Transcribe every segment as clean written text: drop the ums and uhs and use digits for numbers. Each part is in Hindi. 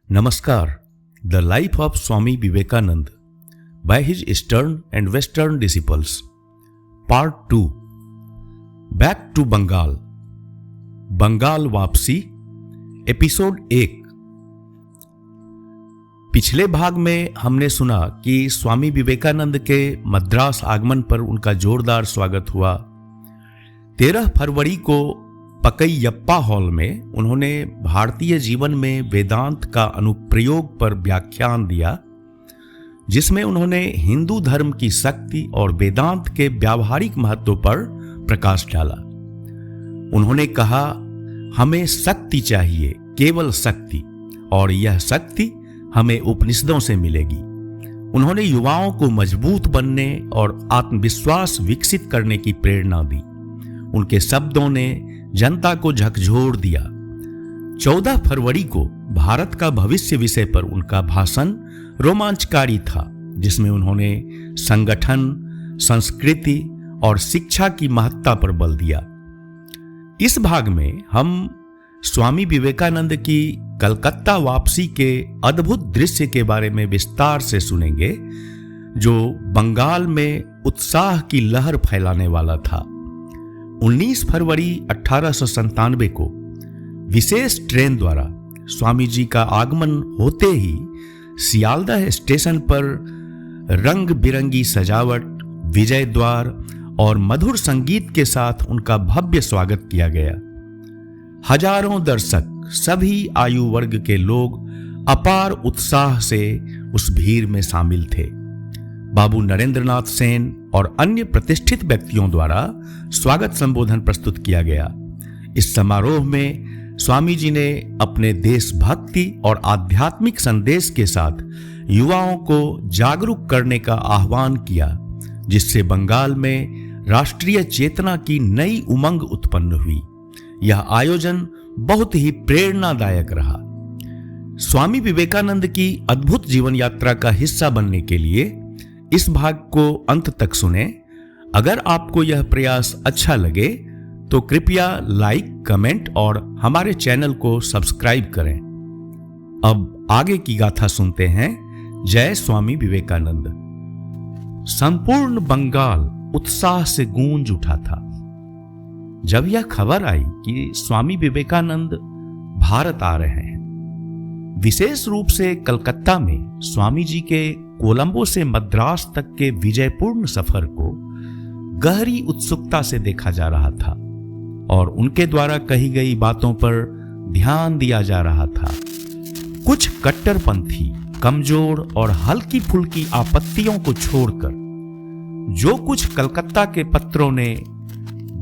Namaskar. The Life of Swami Vivekananda by his Eastern and Western Disciples. Part 2. Back to Bengal. Bengal वापसी एपिसोड 1। पिछले भाग में हमने सुना कि स्वामी विवेकानंद के मद्रास आगमन पर उनका जोरदार स्वागत हुआ। 13 फरवरी को पकैयप्पा हॉल में उन्होंने भारतीय जीवन में वेदांत का अनुप्रयोग पर व्याख्यान दिया, जिसमें उन्होंने हिंदू धर्म की शक्ति और वेदांत के व्यावहारिक महत्व पर प्रकाश डाला। उन्होंने कहा, हमें शक्ति चाहिए, केवल शक्ति, और यह शक्ति हमें उपनिषदों से मिलेगी। उन्होंने युवाओं को मजबूत बनने और आत्मविश्वास विकसित करने की प्रेरणा दी। उनके शब्दों ने जनता को झकझोर दिया। 14 फरवरी को भारत का भविष्य विषय पर उनका भाषण रोमांचकारी था, जिसमें उन्होंने संगठन, संस्कृति और शिक्षा की महत्ता पर बल दिया। इस भाग में हम स्वामी विवेकानंद की कलकत्ता वापसी के अद्भुत दृश्य के बारे में विस्तार से सुनेंगे, जो बंगाल में उत्साह की लहर फैलाने वाला था। 19 फरवरी 1897 को विशेष ट्रेन द्वारा स्वामी जी का आगमन होते ही सियालदह स्टेशन पर रंग बिरंगी सजावट, विजय द्वार और मधुर संगीत के साथ उनका भव्य स्वागत किया गया। हजारों दर्शक, सभी आयु वर्ग के लोग अपार उत्साह से उस भीड़ में शामिल थे। बाबू नरेंद्रनाथ सेन और अन्य प्रतिष्ठित व्यक्तियों द्वारा स्वागत संबोधन प्रस्तुत किया गया। इस समारोह में स्वामी जी ने अपने देशभक्ति और आध्यात्मिक संदेश के साथ युवाओं को जागरूक करने का आह्वान किया, जिससे बंगाल में राष्ट्रीय चेतना की नई उमंग उत्पन्न हुई। यह आयोजन बहुत ही प्रेरणादायक रहा। स्वामी विवेकानंद की अद्भुत जीवन यात्रा का हिस्सा बनने के लिए इस भाग को अंत तक सुने। अगर आपको यह प्रयास अच्छा लगे तो कृपया लाइक, कमेंट और हमारे चैनल को सब्सक्राइब करें। अब आगे की गाथा सुनते हैं। जय स्वामी विवेकानंद। संपूर्ण बंगाल उत्साह से गूंज उठा था जब यह खबर आई कि स्वामी विवेकानंद भारत आ रहे हैं। विशेष रूप से कलकत्ता में स्वामी जी के कोलंबो से मद्रास तक के विजयपूर्ण सफर को गहरी उत्सुकता से देखा जा रहा था और उनके द्वारा कही गई बातों पर ध्यान दिया जा रहा था। कुछ कट्टरपंथी, कमजोर और हल्की फुल्की आपत्तियों को छोड़कर जो कुछ कलकत्ता के पत्रों ने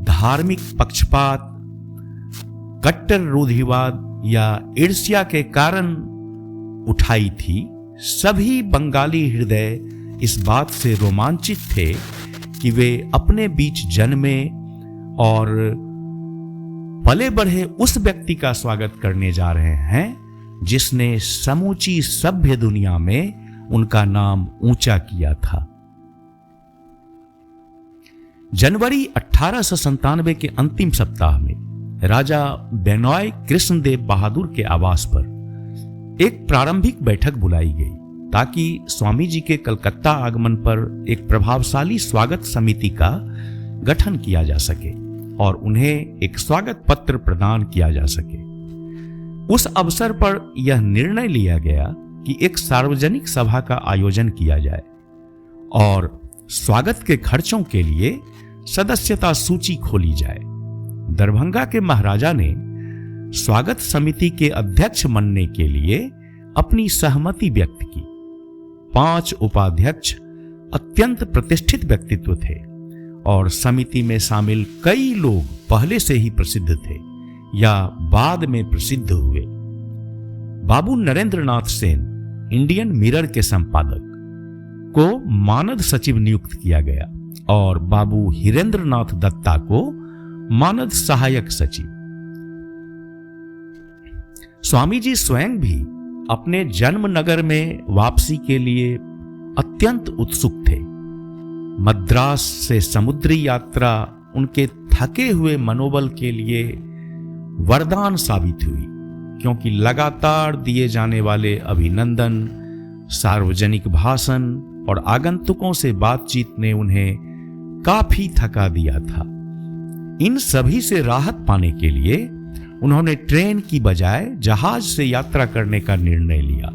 धार्मिक पक्षपात, कट्टर रूढ़िवाद या ईर्ष्या के कारण उठाई थी, सभी बंगाली हृदय इस बात से रोमांचित थे कि वे अपने बीच जन्मे और पले बढ़े उस व्यक्ति का स्वागत करने जा रहे हैं जिसने समूची सभ्य दुनिया में उनका नाम ऊंचा किया था। जनवरी 1897 के अंतिम सप्ताह में राजा बेनॉय कृष्णदेव बहादुर के आवास पर एक प्रारंभिक बैठक बुलाई गई, ताकि स्वामी जी के कलकत्ता आगमन पर एक प्रभावशाली स्वागत समिति का गठन किया जा सके और उन्हें एक स्वागत पत्र प्रदान किया जा सके। उस अवसर पर यह निर्णय लिया गया कि एक सार्वजनिक सभा का आयोजन किया जाए और स्वागत के खर्चों के लिए सदस्यता सूची खोली जाए। दरभंगा के महाराजा ने स्वागत समिति के अध्यक्ष बनने के लिए अपनी सहमति व्यक्त की। 5 उपाध्यक्ष अत्यंत प्रतिष्ठित व्यक्तित्व थे और समिति में शामिल कई लोग पहले से ही प्रसिद्ध थे या बाद में प्रसिद्ध हुए। बाबू नरेंद्रनाथ सेन, इंडियन मिरर के संपादक, को मानद सचिव नियुक्त किया गया और बाबू हिरेंद्रनाथ दत्ता को मानद सहायक सचिव। स्वामी जी स्वयं भी अपने जन्म नगर में वापसी के लिए अत्यंत उत्सुक थे। मद्रास से समुद्री यात्रा उनके थके हुए मनोबल के लिए वरदान साबित हुई। क्योंकि लगातार दिए जाने वाले अभिनंदन, सार्वजनिक भाषण और आगंतुकों से बातचीत ने उन्हें काफी थका दिया था। इन सभी से राहत पाने के लिए उन्होंने ट्रेन की बजाय जहाज से यात्रा करने का निर्णय लिया।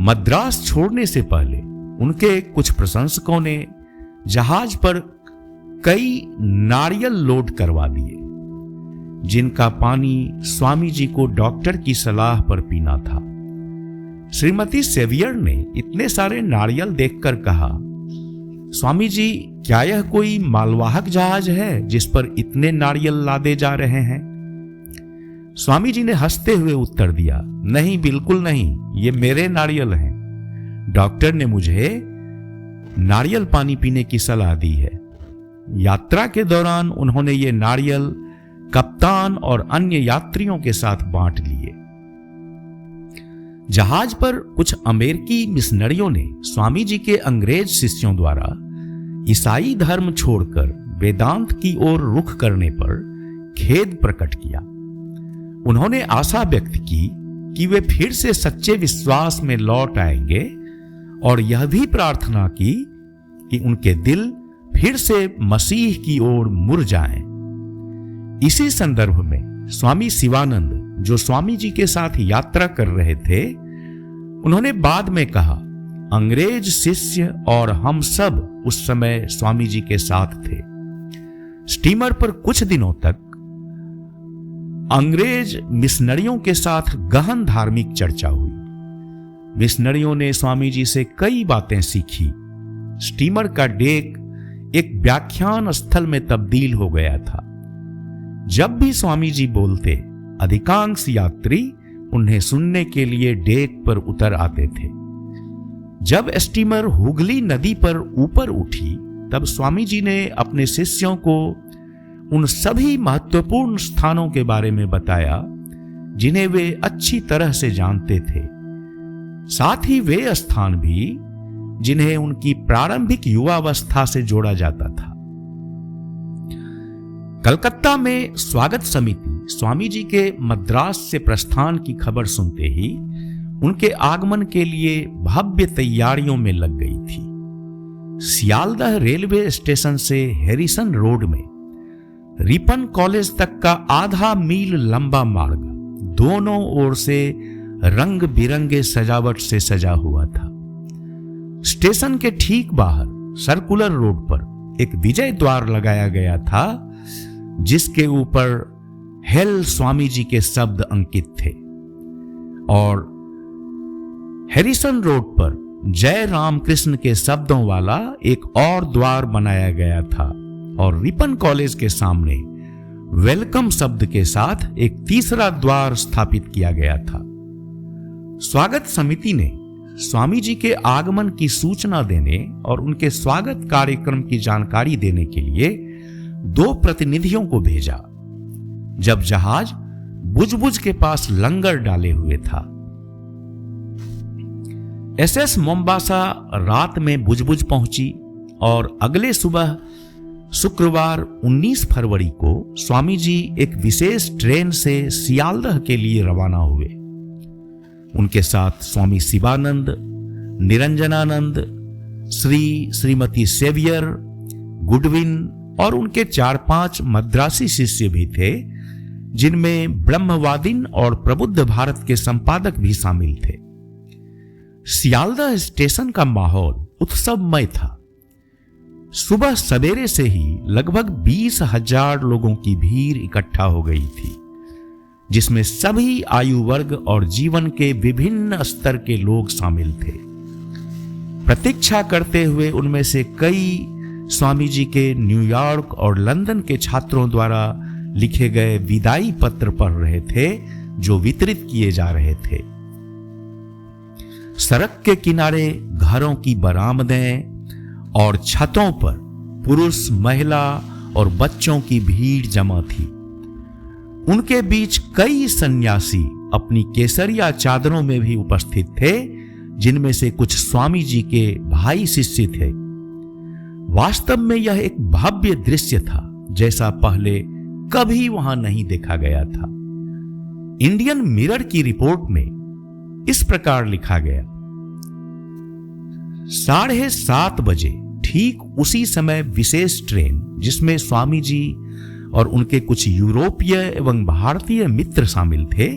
मद्रास छोड़ने से पहले उनके कुछ प्रशंसकों ने जहाज पर कई नारियल लोड करवा दिए, जिनका पानी स्वामी जी को डॉक्टर की सलाह पर पीना था। श्रीमती सेवियर ने इतने सारे नारियल देखकर कहा, स्वामी जी, क्या यह कोई मालवाहक जहाज है जिस पर इतने नारियल लादे जा रहे हैं? स्वामी जी ने हंसते हुए उत्तर दिया, नहीं, बिल्कुल नहीं, ये मेरे नारियल हैं। डॉक्टर ने मुझे नारियल पानी पीने की सलाह दी है। यात्रा के दौरान उन्होंने ये नारियल कप्तान और अन्य यात्रियों के साथ बांट लिए। जहाज पर कुछ अमेरिकी मिशनरियों ने स्वामी जी के अंग्रेज शिष्यों द्वारा ईसाई धर्म छोड़कर वेदांत की ओर रुख करने पर खेद प्रकट किया। उन्होंने आशा व्यक्त की कि वे फिर से सच्चे विश्वास में लौट आएंगे और यह भी प्रार्थना की कि उनके दिल फिर से मसीह की ओर मुड़ जाएं। इसी संदर्भ में स्वामी शिवानंद, जो स्वामी जी के साथ यात्रा कर रहे थे, उन्होंने बाद में कहा, अंग्रेज शिष्य और हम सब उस समय स्वामी जी के साथ थे। स्टीमर पर कुछ दिनों तक अंग्रेज मिशनरियों के साथ गहन धार्मिक चर्चा हुई। मिशनरियों ने स्वामी जी से कई बातें सीखी। स्टीमर का डेक एक व्याख्यान स्थल में तब्दील हो गया था। जब भी स्वामी जी बोलते, अधिकांश यात्री उन्हें सुनने के लिए डेक पर उतर आते थे। जब स्टीमर हुगली नदी पर ऊपर उठी, तब स्वामी जी ने अपने शिष्यों को उन सभी महत्वपूर्ण स्थानों के बारे में बताया जिन्हें वे अच्छी तरह से जानते थे। साथ ही वे स्थान भी जिन्हें उनकी प्रारंभिक युवावस्था से जोड़ा जाता था। कलकत्ता में स्वागत समिति स्वामी जी के मद्रास से प्रस्थान की खबर सुनते ही उनके आगमन के लिए भव्य तैयारियों में लग गई थी। सियालदह रेलवे स्टेशन से हैरिसन रोड में रिपन कॉलेज तक का आधा मील लंबा मार्ग दोनों ओर से रंग बिरंगे सजावट से सजा हुआ था। स्टेशन के ठीक बाहर सर्कुलर रोड पर एक विजय द्वार लगाया गया था, जिसके ऊपर हेल स्वामी जी के शब्द अंकित थे, और हैरिसन रोड पर जय राम कृष्ण के शब्दों वाला एक और द्वार बनाया गया था, और रिपन कॉलेज के सामने वेलकम शब्द के साथ एक तीसरा द्वार स्थापित किया गया था। स्वागत समिति ने स्वामी जी के आगमन की सूचना देने और उनके स्वागत कार्यक्रम की जानकारी देने के लिए 2 प्रतिनिधियों को भेजा। जब जहाज बुजबुज के पास लंगर डाले हुए था, एसएस मोम्बासा रात में बुजबुज पहुंची और अगले सुबह शुक्रवार 19 फरवरी को स्वामी जी एक विशेष ट्रेन से सियालदह के लिए रवाना हुए। उनके साथ स्वामी शिवानंद, निरंजनानंद, श्रीमती सेवियर, गुडविन और उनके 4-5 मद्रासी शिष्य भी थे, जिनमें ब्रह्मवादिन और प्रबुद्ध भारत के संपादक भी शामिल थे। सियालदह स्टेशन का माहौल उत्सवमय था। सुबह सवेरे से ही लगभग 20,000 लोगों की भीड़ इकट्ठा हो गई थी, जिसमें सभी आयु वर्ग और जीवन के विभिन्न स्तर के लोग शामिल थे। प्रतीक्षा करते हुए उनमें से कई स्वामी जी के न्यूयॉर्क और लंदन के छात्रों द्वारा लिखे गए विदाई पत्र पढ़ रहे थे, जो वितरित किए जा रहे थे। सड़क के किनारे घरों की बरामदें और छतों पर पुरुष, महिला और बच्चों की भीड़ जमा थी। उनके बीच कई सन्यासी अपनी केसरिया चादरों में भी उपस्थित थे, जिनमें से कुछ स्वामी जी के भाई शिष्य थे। वास्तव में यह एक भव्य दृश्य था, जैसा पहले कभी वहां नहीं देखा गया था। इंडियन मिरर की रिपोर्ट में इस प्रकार लिखा गया, 7:30 बजे ठीक उसी समय विशेष ट्रेन जिसमें स्वामी जी और उनके कुछ यूरोपीय एवं भारतीय मित्र शामिल थे,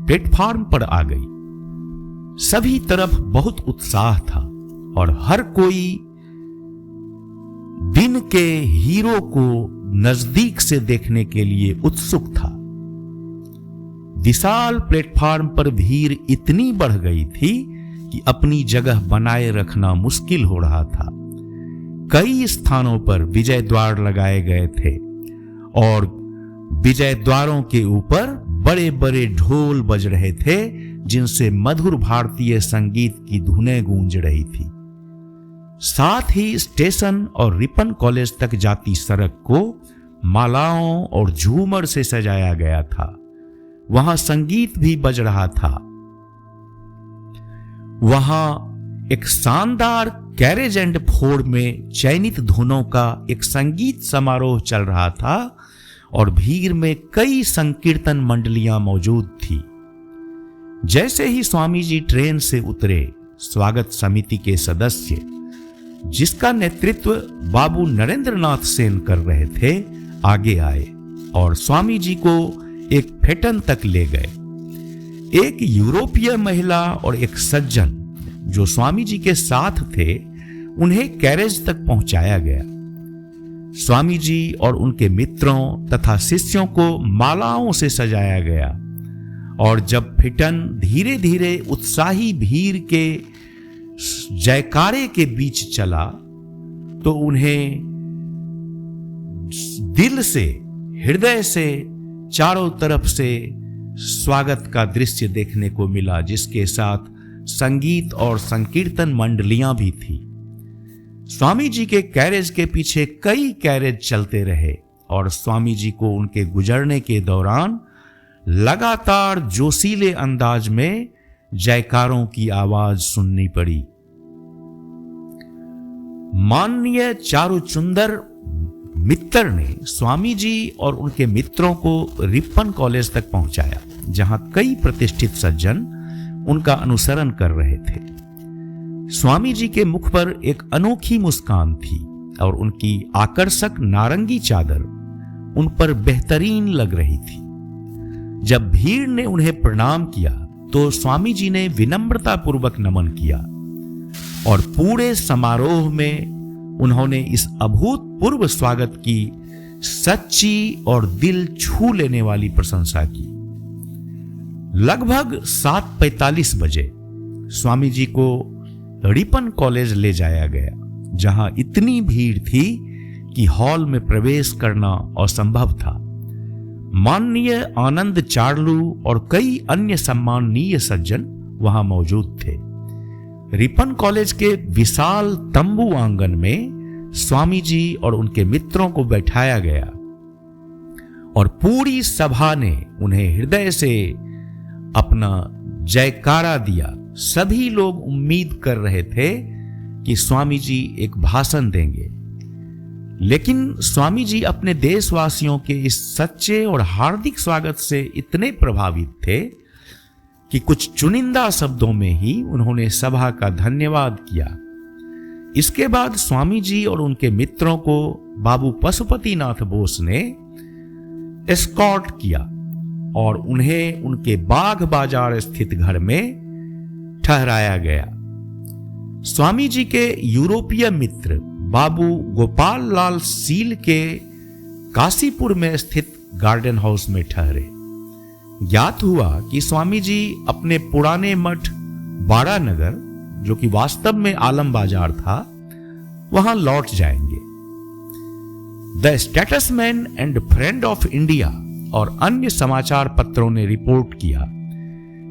प्लेटफॉर्म पर आ गई। सभी तरफ बहुत उत्साह था और हर कोई दिन के हीरो को नजदीक से देखने के लिए उत्सुक था। विशाल प्लेटफॉर्म पर भीड़ इतनी बढ़ गई थी कि अपनी जगह बनाए रखना मुश्किल हो रहा था। कई स्थानों पर विजय द्वार लगाए गए थे और विजय द्वारों के ऊपर बड़े बड़े ढोल बज रहे थे, जिनसे मधुर भारतीय संगीत की धुनें गूंज रही थी। साथ ही स्टेशन और रिपन कॉलेज तक जाती सड़क को मालाओं और झूमर से सजाया गया था। वहां संगीत भी बज रहा था। वहां एक शानदार कैरेज एंड फोर में चयनित धुनों का एक संगीत समारोह चल रहा था और भीड़ में कई संकीर्तन मंडलियां मौजूद थी। जैसे ही स्वामी जी ट्रेन से उतरे, स्वागत समिति के सदस्य, जिसका नेतृत्व बाबू नरेंद्रनाथ सेन कर रहे थे, आगे आए और स्वामी जी को एक फेटन तक ले गए। एक यूरोपीय महिला और एक सज्जन जो स्वामी जी के साथ थे, उन्हें कैरेज तक पहुंचाया गया। स्वामी जी और उनके मित्रों तथा शिष्यों को मालाओं से सजाया गया और जब फिटन धीरे धीरे उत्साही भीड़ के जयकारे के बीच चला तो उन्हें दिल से, हृदय से चारों तरफ से स्वागत का दृश्य देखने को मिला, जिसके साथ संगीत और संकीर्तन मंडलियां भी थी। स्वामी जी के कैरेज के पीछे कई कैरेज चलते रहे और स्वामी जी को उनके गुजरने के दौरान लगातार जोशीले अंदाज में जयकारों की आवाज सुननी पड़ी। माननीय चारुचुंदर मित्तर ने स्वामी जी और उनके मित्रों को रिपन कॉलेज तक पहुंचाया, जहां कई प्रतिष्ठित सज्जन उनका अनुसरण कर रहे थे। स्वामी जी के मुख पर एक अनोखी मुस्कान थी और उनकी आकर्षक नारंगी चादर उन पर बेहतरीन लग रही थी। जब भीड़ ने उन्हें प्रणाम किया तो स्वामी जी ने विनम्रता पूर्वक नमन किया और पूरे समारोह में उन्होंने इस अभूतपूर्व स्वागत की सच्ची और दिल छू लेने वाली प्रशंसा की। लगभग 7:45 बजे स्वामी जी को रिपन कॉलेज ले जाया गया, जहां इतनी भीड़ थी कि हॉल में प्रवेश करना असंभव था। माननीय आनंद चार्लू और कई अन्य सम्माननीय सज्जन वहां मौजूद थे। रिपन कॉलेज के विशाल तंबू आंगन में स्वामी जी और उनके मित्रों को बैठाया गया और पूरी सभा ने उन्हें हृदय से अपना जयकारा दिया। सभी लोग उम्मीद कर रहे थे कि स्वामी जी एक भाषण देंगे, लेकिन स्वामी जी अपने देशवासियों के इस सच्चे और हार्दिक स्वागत से इतने प्रभावित थे कि कुछ चुनिंदा शब्दों में ही उन्होंने सभा का धन्यवाद किया। इसके बाद स्वामी जी और उनके मित्रों को बाबू पशुपतिनाथ बोस ने एस्कॉर्ट किया और उन्हें उनके बाग बाजार स्थित घर में ठहराया गया। स्वामी जी के यूरोपीय मित्र बाबू गोपाल लाल सील के काशीपुर में स्थित गार्डन हाउस में ठहरे। ज्ञात हुआ कि स्वामी जी अपने पुराने मठ बाड़ानगर, जो कि वास्तव में आलम बाजार था, वहां लौट जाएंगे। The Statesman and Friend of India और अन्य समाचार पत्रों ने रिपोर्ट किया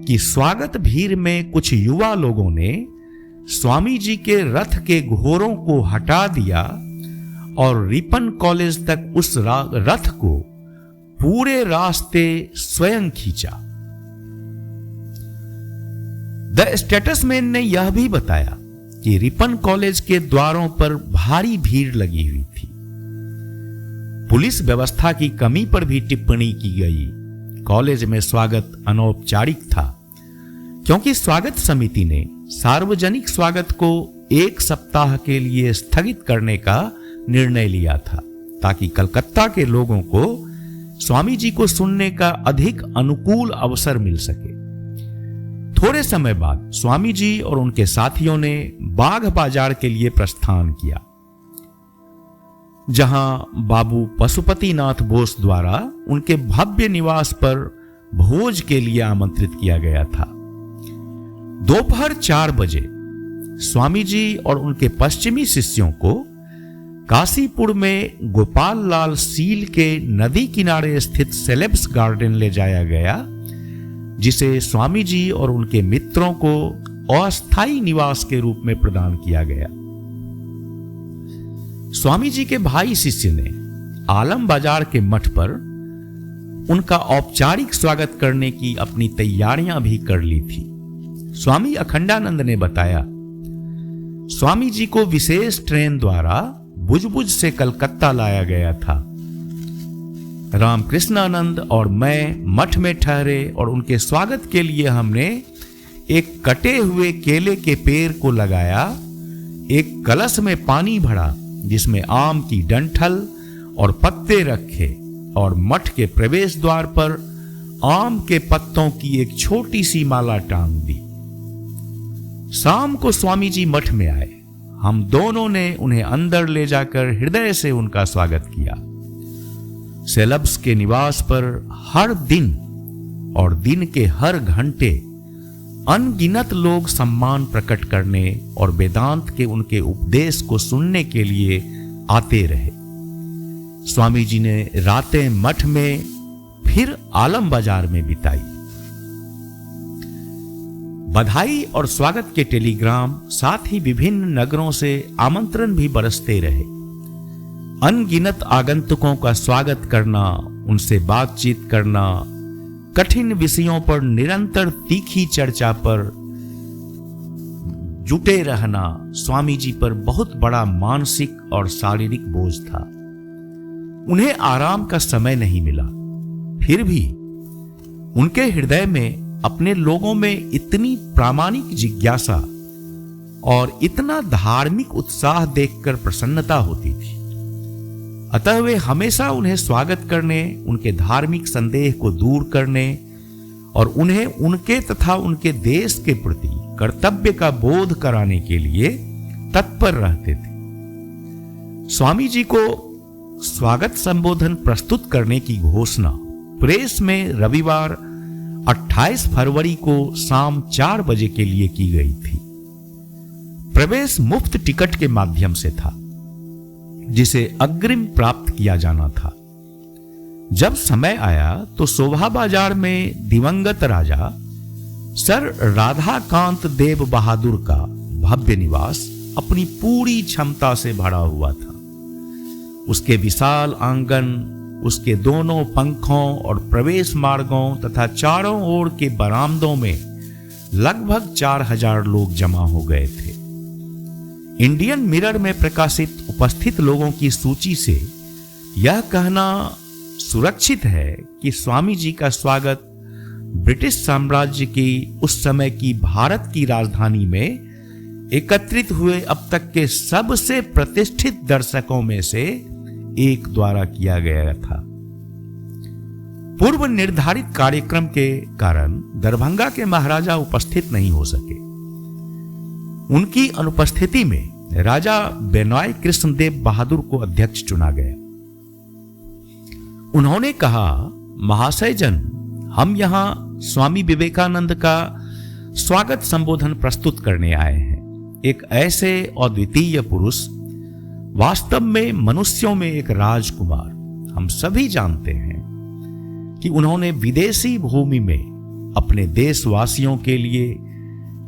कि स्वागत भीड़ में कुछ युवा लोगों ने स्वामी जी के रथ के घोड़ों को हटा दिया और रिपन कॉलेज तक उस रथ को पूरे रास्ते स्वयं खींचा। द स्टेटसमैन ने यह भी बताया कि रिपन कॉलेज के द्वारों पर भारी भीड़ लगी हुई थी। पुलिस व्यवस्था की कमी पर भी टिप्पणी की गई। कॉलेज में स्वागत अनौपचारिक था, क्योंकि स्वागत समिति ने सार्वजनिक स्वागत को 1 सप्ताह के लिए स्थगित करने का निर्णय लिया था, ताकि कलकत्ता के लोगों को स्वामी जी को सुनने का अधिक अनुकूल अवसर मिल सके। थोड़े समय बाद स्वामी जी और उनके साथियों ने बाघ बाजार के लिए प्रस्थान किया, जहां बाबू पशुपतिनाथ बोस द्वारा उनके भव्य निवास पर भोज के लिए आमंत्रित किया गया था। दोपहर 4 बजे स्वामी जी और उनके पश्चिमी शिष्यों को काशीपुर में गोपाल लाल सील के नदी किनारे स्थित सेलेब्स गार्डन ले जाया गया, जिसे स्वामी जी और उनके मित्रों को अस्थायी निवास के रूप में प्रदान किया गया। स्वामी जी के भाई शिष्य ने आलम बाजार के मठ पर उनका औपचारिक स्वागत करने की अपनी तैयारियां भी कर ली थी। स्वामी अखंडानंद ने बताया, स्वामी जी को विशेष ट्रेन द्वारा बुजबुज से कलकत्ता लाया गया था। रामकृष्णानंद और मैं मठ में ठहरे और उनके स्वागत के लिए हमने एक कटे हुए केले के पेड़ को लगाया, एक कलश में पानी भरा जिसमें आम की डंठल और पत्ते रखे और मठ के प्रवेश द्वार पर आम के पत्तों की एक छोटी सी माला टांग दी। शाम को स्वामी जी मठ में आए। हम दोनों ने उन्हें अंदर ले जाकर हृदय से उनका स्वागत किया। सेलेब्स के निवास पर हर दिन और दिन के हर घंटे अनगिनत लोग सम्मान प्रकट करने और वेदांत के उनके उपदेश को सुनने के लिए आते रहे। स्वामी जी ने रातें मठ में फिर आलम बाजार में बिताई। बधाई और स्वागत के टेलीग्राम, साथ ही विभिन्न नगरों से आमंत्रण भी बरसते रहे। अनगिनत आगंतुकों का स्वागत करना, उनसे बातचीत करना, कठिन विषयों पर निरंतर तीखी चर्चा पर जुटे रहना स्वामी जी पर बहुत बड़ा मानसिक और शारीरिक बोझ था। उन्हें आराम का समय नहीं मिला। फिर भी उनके हृदय में अपने लोगों में इतनी प्रामाणिक जिज्ञासा और इतना धार्मिक उत्साह देखकर प्रसन्नता होती थी। अतः वे हमेशा उन्हें स्वागत करने, उनके धार्मिक संदेह को दूर करने और उन्हें उनके तथा उनके देश के प्रति कर्तव्य का बोध कराने के लिए तत्पर रहते थे। स्वामी जी को स्वागत संबोधन प्रस्तुत करने की घोषणा प्रेस में रविवार 28 फरवरी को शाम 4 बजे के लिए की गई थी। प्रवेश मुफ्त टिकट के माध्यम से था, जिसे अग्रिम प्राप्त किया जाना था। जब समय आया तो शोभा बाजार में दिवंगत राजा सर राधाकांत देव बहादुर का भव्य निवास अपनी पूरी क्षमता से भरा हुआ था। उसके विशाल आंगन, उसके दोनों पंखों और प्रवेश मार्गों तथा चारों ओर के बरामदों में लगभग 4000 लोग जमा हो गए थे। इंडियन मिरर में प्रकाशित उपस्थित लोगों की सूची से यह कहना सुरक्षित है कि स्वामी जी का स्वागत ब्रिटिश साम्राज्य की उस समय की भारत की राजधानी में एकत्रित हुए अब तक के सबसे प्रतिष्ठित दर्शकों में से एक द्वारा किया गया था। पूर्व निर्धारित कार्यक्रम के कारण दरभंगा के महाराजा उपस्थित नहीं हो सके। उनकी अनुपस्थिति में राजा बेनॉय कृष्णदेव बहादुर को अध्यक्ष चुना गया। उन्होंने कहा, महाशयजन, हम यहां स्वामी विवेकानंद का स्वागत संबोधन प्रस्तुत करने आए हैं। एक ऐसे अद्वितीय पुरुष, वास्तव में मनुष्यों में एक राजकुमार। हम सभी जानते हैं कि उन्होंने विदेशी भूमि में अपने देशवासियों के लिए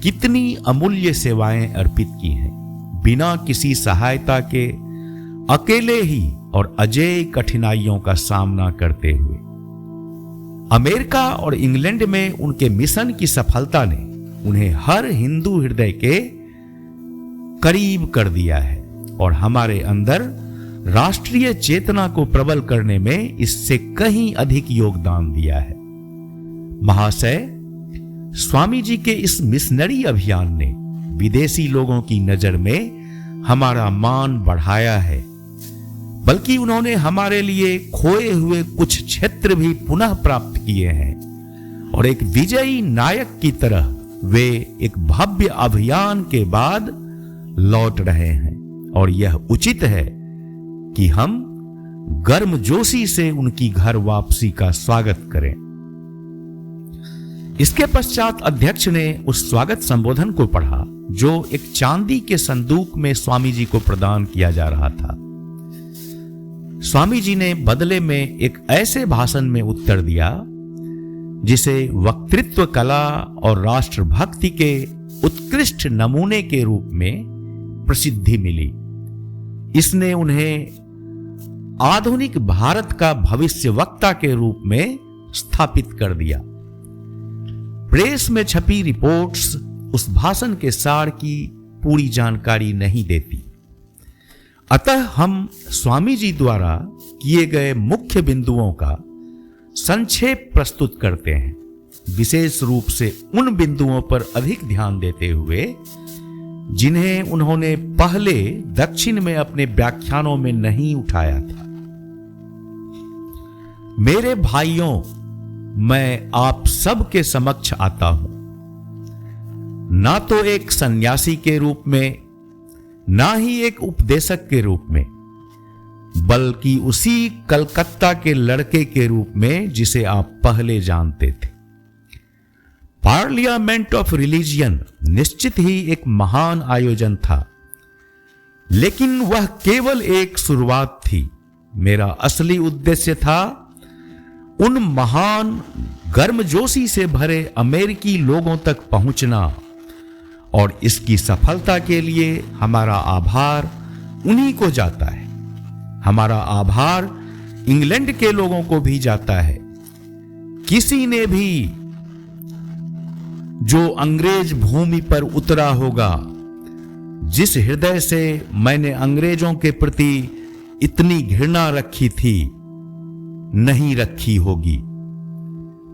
कितनी अमूल्य सेवाएं अर्पित की हैं, बिना किसी सहायता के अकेले ही और अजेय कठिनाइयों का सामना करते हुए। अमेरिका और इंग्लैंड में उनके मिशन की सफलता ने उन्हें हर हिंदू हृदय के करीब कर दिया है और हमारे अंदर राष्ट्रीय चेतना को प्रबल करने में इससे कहीं अधिक योगदान दिया है। महाशय, स्वामी जी के इस मिशनरी अभियान ने विदेशी लोगों की नजर में हमारा मान बढ़ाया है, बल्कि उन्होंने हमारे लिए खोए हुए कुछ क्षेत्र भी पुनः प्राप्त किए हैं और एक विजयी नायक की तरह वे एक भव्य अभियान के बाद लौट रहे हैं और यह उचित है कि हम गर्मजोशी से उनकी घर वापसी का स्वागत करें। इसके पश्चात अध्यक्ष ने उस स्वागत संबोधन को पढ़ा जो एक चांदी के संदूक में स्वामी जी को प्रदान किया जा रहा था। स्वामी जी ने बदले में एक ऐसे भाषण में उत्तर दिया जिसे वक्तृत्व कला और राष्ट्रभक्ति के उत्कृष्ट नमूने के रूप में प्रसिद्धि मिली। इसने उन्हें आधुनिक भारत का भविष्यवक्ता के रूप में स्थापित कर दिया। प्रेस में छपी रिपोर्ट्स उस भाषण के सार की पूरी जानकारी नहीं देती, अतः हम स्वामी जी द्वारा किए गए मुख्य बिंदुओं का संक्षेप प्रस्तुत करते हैं, विशेष रूप से उन बिंदुओं पर अधिक ध्यान देते हुए जिन्हें उन्होंने पहले दक्षिण में अपने व्याख्यानों में नहीं उठाया था। मेरे भाइयों, मैं आप सब के समक्ष आता हूं, ना तो एक सन्यासी के रूप में, ना ही एक उपदेशक के रूप में, बल्कि उसी कलकत्ता के लड़के के रूप में जिसे आप पहले जानते थे। पार्लियामेंट ऑफ रिलीजियन निश्चित ही एक महान आयोजन था, लेकिन वह केवल एक शुरुआत थी। मेरा असली उद्देश्य था उन महान गर्मजोशी से भरे अमेरिकी लोगों तक पहुंचना, और इसकी सफलता के लिए हमारा आभार उन्हीं को जाता है। हमारा आभार इंग्लैंड के लोगों को भी जाता है। किसी ने भी जो अंग्रेज भूमि पर उतरा होगा, जिस हृदय से मैंने अंग्रेजों के प्रति इतनी घृणा रखी थी, नहीं रखी होगी,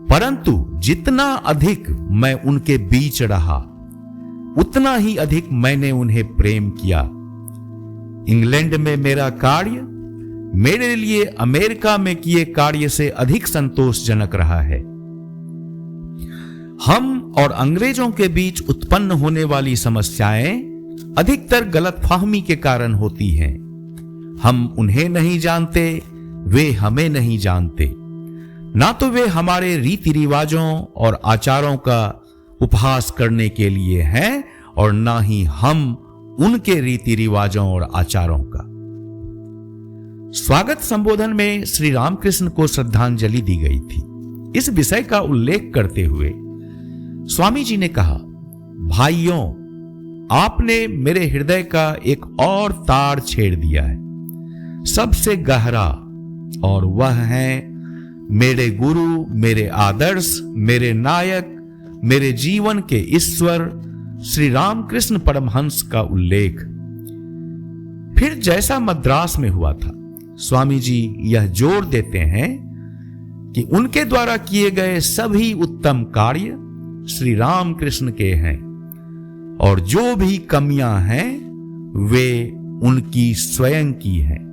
परंतु जितना अधिक मैं उनके बीच रहा, उतना ही अधिक मैंने उन्हें प्रेम किया। इंग्लैंड में मेरा कार्य मेरे लिए अमेरिका में किए कार्य से अधिक संतोषजनक रहा है। हम और अंग्रेजों के बीच उत्पन्न होने वाली समस्याएं अधिकतर गलतफहमी के कारण होती हैं। हम उन्हें नहीं जानते, वे हमें नहीं जानते। ना तो वे हमारे रीति रिवाजों और आचारों का उपहास करने के लिए हैं, और ना ही हम उनके रीति रिवाजों और आचारों का। स्वागत संबोधन में श्री रामकृष्ण को श्रद्धांजलि दी गई थी। इस विषय का उल्लेख करते हुए स्वामी जी ने कहा, भाइयों, आपने मेरे हृदय का एक और तार छेड़ दिया है, सबसे गहरा, और वह है मेरे गुरु, मेरे आदर्श, मेरे नायक, मेरे जीवन के ईश्वर श्री रामकृष्ण परमहंस का उल्लेख। फिर जैसा मद्रास में हुआ था, स्वामी जी यह जोर देते हैं कि उनके द्वारा किए गए सभी उत्तम कार्य श्री रामकृष्ण के हैं, और जो भी कमियां हैं वे उनकी स्वयं की हैं।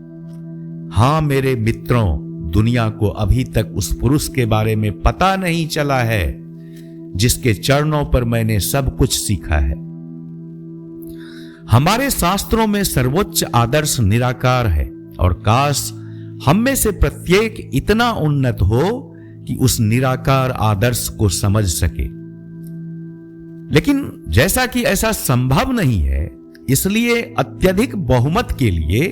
हां मेरे मित्रों, दुनिया को अभी तक उस पुरुष के बारे में पता नहीं चला है जिसके चरणों पर मैंने सब कुछ सीखा है। हमारे शास्त्रों में सर्वोच्च आदर्श निराकार है, और काश हम में से प्रत्येक इतना उन्नत हो कि उस निराकार आदर्श को समझ सके। लेकिन जैसा कि ऐसा संभव नहीं है, इसलिए अत्यधिक बहुमत के लिए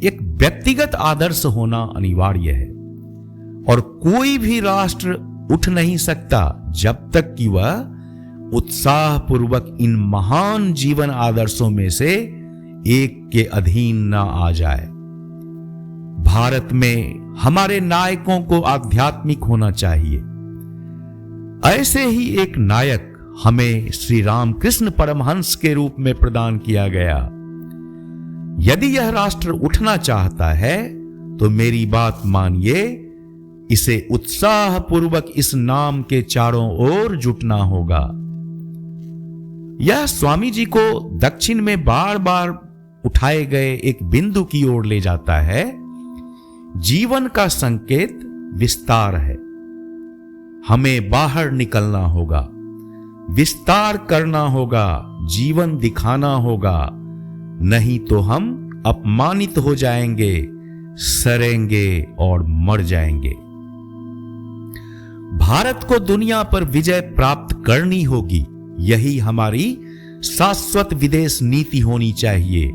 एक व्यक्तिगत आदर्श होना अनिवार्य है, और कोई भी राष्ट्र उठ नहीं सकता जब तक कि वह उत्साहपूर्वक इन महान जीवन आदर्शों में से एक के अधीन न आ जाए। भारत में हमारे नायकों को आध्यात्मिक होना चाहिए। ऐसे ही एक नायक हमें श्री रामकृष्ण परमहंस के रूप में प्रदान किया गया। यदि यह राष्ट्र उठना चाहता है तो मेरी बात मानिए, इसे उत्साह पूर्वक इस नाम के चारों ओर जुटना होगा। यह स्वामी जी को दक्षिण में बार बार उठाए गए एक बिंदु की ओर ले जाता है। जीवन का संकेत विस्तार है। हमें बाहर निकलना होगा, विस्तार करना होगा, जीवन दिखाना होगा, नहीं तो हम अपमानित हो जाएंगे, सड़ेंगे और मर जाएंगे। भारत को दुनिया पर विजय प्राप्त करनी होगी। यही हमारी शाश्वत विदेश नीति होनी चाहिए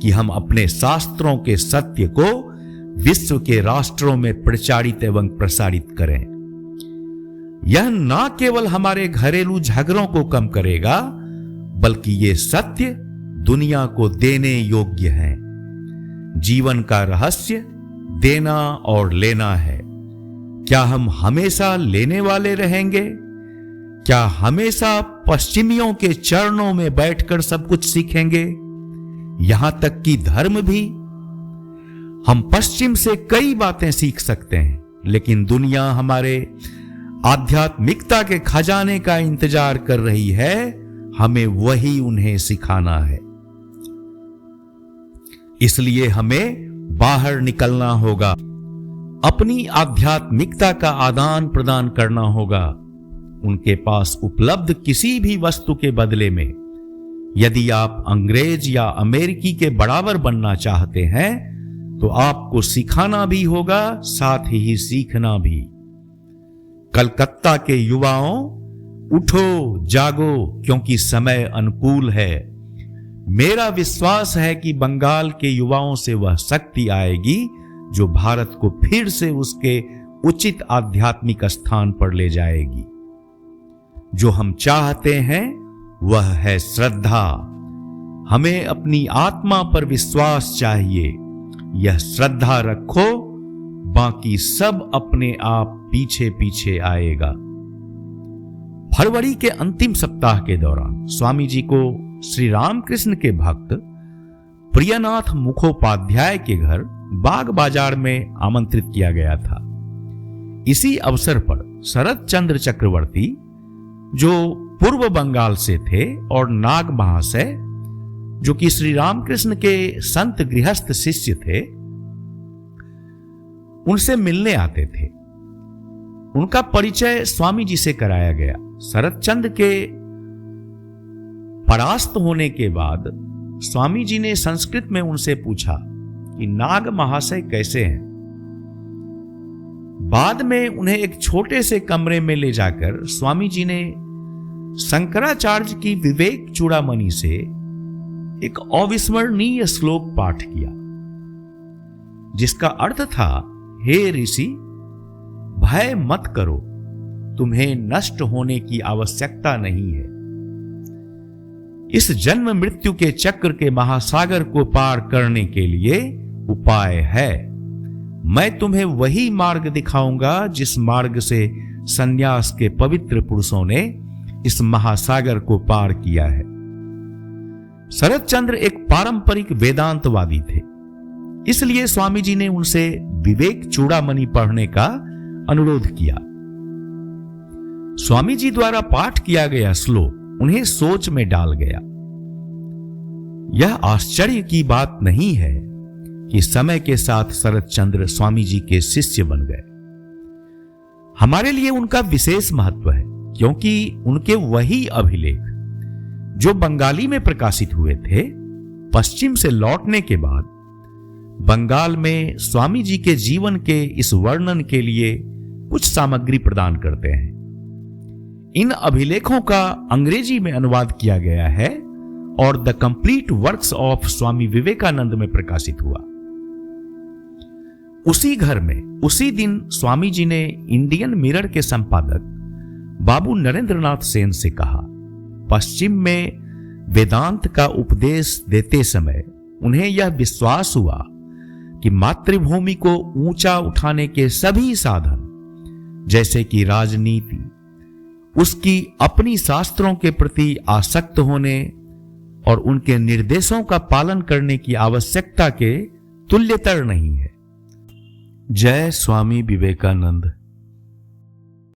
कि हम अपने शास्त्रों के सत्य को विश्व के राष्ट्रों में प्रचारित एवं प्रसारित करें। यह न केवल हमारे घरेलू झगड़ों को कम करेगा, बल्कि ये सत्य दुनिया को देने योग्य है। जीवन का रहस्य देना और लेना है। क्या हम हमेशा लेने वाले रहेंगे? क्या हमेशा पश्चिमियों के चरणों में बैठकर सब कुछ सीखेंगे, यहां तक कि धर्म भी? हम पश्चिम से कई बातें सीख सकते हैं, लेकिन दुनिया हमारे आध्यात्मिकता के खजाने का इंतजार कर रही है। हमें वही उन्हें सिखाना है। इसलिए हमें बाहर निकलना होगा, अपनी आध्यात्मिकता का आदान प्रदान करना होगा। उनके पास उपलब्ध किसी भी वस्तु के बदले में यदि आप अंग्रेज या अमेरिकी के बराबर बनना चाहते हैं तो आपको सिखाना भी होगा, साथ ही सीखना भी। कलकत्ता के युवाओं, उठो जागो, क्योंकि समय अनुकूल है। मेरा विश्वास है कि बंगाल के युवाओं से वह शक्ति आएगी जो भारत को फिर से उसके उचित आध्यात्मिक स्थान पर ले जाएगी। जो हम चाहते हैं वह है श्रद्धा। हमें अपनी आत्मा पर विश्वास चाहिए। यह श्रद्धा रखो, बाकी सब अपने आप पीछे पीछे आएगा। फरवरी के अंतिम सप्ताह के दौरान स्वामी जी को श्री रामकृष्ण के भक्त प्रियनाथ मुखोपाध्याय के घर बाग बाजार में आमंत्रित किया गया था। इसी अवसर पर शरद चंद्र चक्रवर्ती, जो पूर्व बंगाल से थे, और नाग महाशय, जो कि श्री रामकृष्ण के संत गृहस्थ शिष्य थे, उनसे मिलने आते थे। उनका परिचय स्वामी जी से कराया गया। शरद चंद्र के परास्त होने के बाद स्वामी जी ने संस्कृत में उनसे पूछा कि नाग महाशय कैसे हैं। बाद में उन्हें एक छोटे से कमरे में ले जाकर स्वामी जी ने शंकराचार्य की विवेक चूड़ामणि से एक अविस्मरणीय श्लोक पाठ किया, जिसका अर्थ था, हे ऋषि, भय मत करो, तुम्हें नष्ट होने की आवश्यकता नहीं है। इस जन्म मृत्यु के चक्र के महासागर को पार करने के लिए उपाय है। मैं तुम्हें वही मार्ग दिखाऊंगा जिस मार्ग से संन्यास के पवित्र पुरुषों ने इस महासागर को पार किया है। शरद चंद्र एक पारंपरिक वेदांतवादी थे, इसलिए स्वामी जी ने उनसे विवेक चूड़ामणि पढ़ने का अनुरोध किया। स्वामी जी द्वारा पाठ किया गया श्लोक उन्हें सोच में डाल गया। यह आश्चर्य की बात नहीं है कि समय के साथ शरद चंद्र स्वामी जी के शिष्य बन गए। हमारे लिए उनका विशेष महत्व है, क्योंकि उनके वही अभिलेख जो बंगाली में प्रकाशित हुए थे, पश्चिम से लौटने के बाद बंगाल में स्वामी जी के जीवन के इस वर्णन के लिए कुछ सामग्री प्रदान करते हैं। इन अभिलेखों का अंग्रेजी में अनुवाद किया गया है और the complete works of Swami Vivekananda में प्रकाशित हुआ। उसी घर में उसी दिन स्वामी जी ने इंडियन मिरर के संपादक बाबू नरेंद्रनाथ सेन से कहा, पश्चिम में वेदांत का उपदेश देते समय उन्हें यह विश्वास हुआ कि मातृभूमि को ऊंचा उठाने के सभी साधन, जैसे कि राजनीति, उसकी अपनी शास्त्रों के प्रति आसक्त होने और उनके निर्देशों का पालन करने की आवश्यकता के तुल्यतर नहीं है। जय स्वामी विवेकानंद।